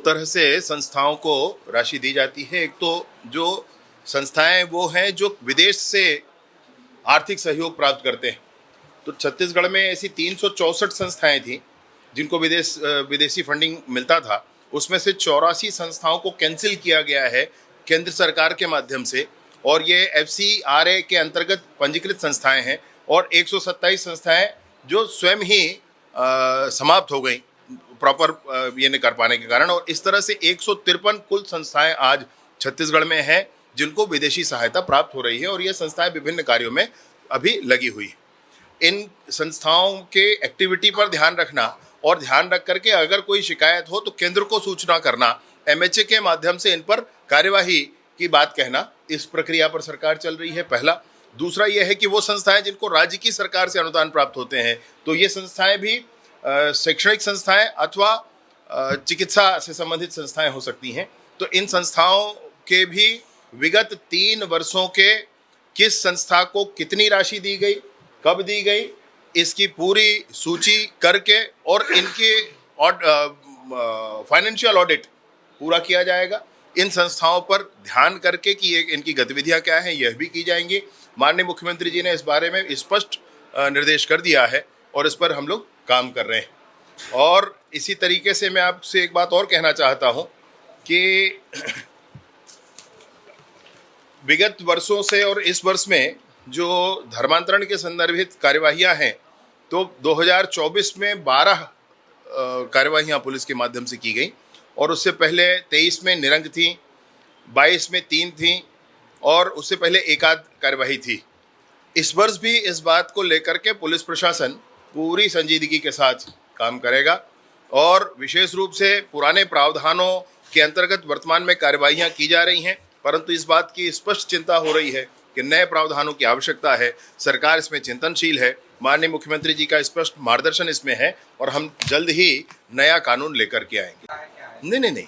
तरह से संस्थाओं को राशि दी जाती है। एक तो जो संस्थाएं वो हैं जो विदेश से आर्थिक सहयोग प्राप्त करते हैं। तो छत्तीसगढ़ में ऐसी 364 संस्थाएं थी जिनको विदेशी फंडिंग मिलता था। उसमें से 84 संस्थाओं को कैंसिल किया गया है केंद्र सरकार के माध्यम से, और ये FCRA के अंतर्गत पंजीकृत संस्थाएं हैं, और 127 संस्थाएं जो स्वयं ही समाप्त हो गई प्रॉपर ये नहीं कर पाने के कारण। और इस तरह से 153 कुल संस्थाएं आज छत्तीसगढ़ में हैं जिनको विदेशी सहायता प्राप्त हो रही है, और ये संस्थाएं विभिन्न कार्यों में अभी लगी हुई है। इन संस्थाओं के एक्टिविटी पर ध्यान रखना और ध्यान रख करके अगर कोई शिकायत हो तो केंद्र को सूचना करना, MHA के माध्यम से इन पर कार्यवाही की बात कहना, इस प्रक्रिया पर सरकार चल रही है, पहला। दूसरा यह है कि वो संस्थाएं जिनको राज्य की सरकार से अनुदान प्राप्त होते हैं, तो ये संस्थाएं भी शैक्षणिक संस्थाएं अथवा चिकित्सा से संबंधित संस्थाएं हो सकती हैं। तो इन संस्थाओं के भी विगत 3 वर्षों के किस संस्था को कितनी राशि दी गई, कब दी गई, इसकी पूरी सूची करके और इनके फाइनेंशियल ऑडिट पूरा किया जाएगा। इन संस्थाओं पर ध्यान करके कि ये इनकी गतिविधियां क्या हैं, यह भी की जाएंगी। माननीय मुख्यमंत्री जी ने इस बारे में स्पष्ट निर्देश कर दिया है और इस पर हम लोग काम कर रहे हैं। और इसी तरीके से मैं आपसे एक बात और कहना चाहता हूं कि विगत वर्षों से और इस वर्ष में जो धर्मांतरण के संदर्भित कार्यवाहियां हैं, तो 2024 में 12 कार्यवाहियां पुलिस के माध्यम से की गई, और उससे पहले 23 में निरंक थी, 22 में 3 थी, और उससे पहले एक आध कार्यवाही थी। इस वर्ष भी इस बात को लेकर के पुलिस प्रशासन पूरी संजीदगी के साथ काम करेगा, और विशेष रूप से पुराने प्रावधानों के अंतर्गत वर्तमान में कार्यवाहियां की जा रही हैं, परंतु इस बात की स्पष्ट चिंता हो रही है कि नए प्रावधानों की आवश्यकता है। सरकार इसमें चिंतनशील है, माननीय मुख्यमंत्री जी का स्पष्ट मार्गदर्शन इसमें है, और हम जल्द ही नया कानून लेकर के आएंगे। नहीं,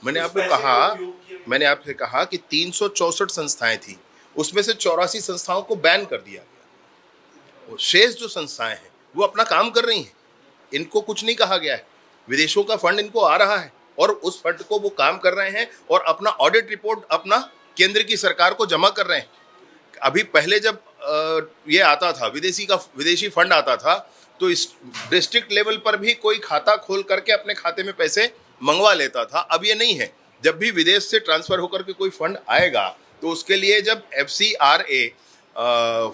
मैंने आपसे कहा कि 364 संस्थाएं थी, उसमें से 84 संस्थाओं को बैन कर दिया गया। और शेष जो संस्थाएं हैं वो अपना काम कर रही हैं, इनको कुछ नहीं कहा गया है। विदेशों का फंड इनको आ रहा है और उस फंड को वो काम कर रहे हैं और अपना ऑडिट रिपोर्ट अपना केंद्र की सरकार को जमा कर रहे हैं। अभी पहले जब ये आता था, विदेशी फंड आता था, तो इस डिस्ट्रिक्ट लेवल पर भी कोई खाता खोल करके अपने खाते में पैसे मंगवा लेता था। अब ये नहीं है। जब भी विदेश से ट्रांसफर होकर के कोई फंड आएगा तो उसके लिए जब FCRA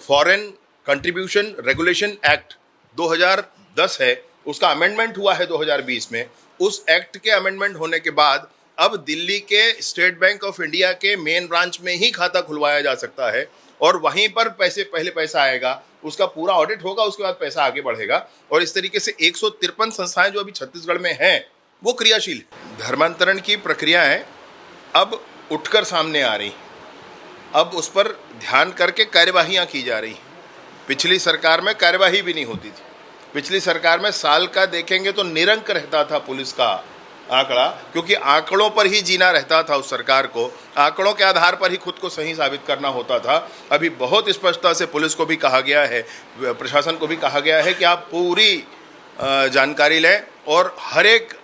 foreign contribution regulation act 2010 है, उसका अमेंडमेंट हुआ है 2020 में। उस एक्ट के अमेंडमेंट होने के बाद अब दिल्ली के स्टेट बैंक ऑफ इंडिया के मेन ब्रांच में ही खाता खुलवाया जा सकता है, और वहीं पर पहले पैसा आएगा, उसका पूरा ऑडिट होगा, उसके बाद पैसा आगे बढ़ेगा। और इस तरीके से 153 संस्थाएं जो अभी छत्तीसगढ़ में हैं वो क्रियाशील है। धर्मांतरण की प्रक्रियाएं अब उठकर सामने आ रही, अब उस पर ध्यान करके कार्यवाहियां की जा रही। पिछली सरकार में कार्यवाही भी नहीं होती थी। पिछली सरकार में साल का देखेंगे तो निरंक रहता था पुलिस का आंकड़ा, क्योंकि आंकड़ों पर ही जीना रहता था उस सरकार को, आंकड़ों के आधार पर ही खुद को सही साबित करना होता था। अभी बहुत स्पष्टता से पुलिस को भी कहा गया है, प्रशासन को भी कहा गया है कि आप पूरी जानकारी लें, और हर एक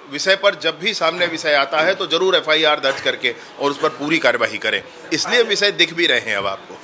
विषय पर जब भी सामने विषय आता है तो जरूर FIR दर्ज करके और उस पर पूरी कार्यवाही करें। इसलिए विषय दिख भी रहे हैं अब आपको।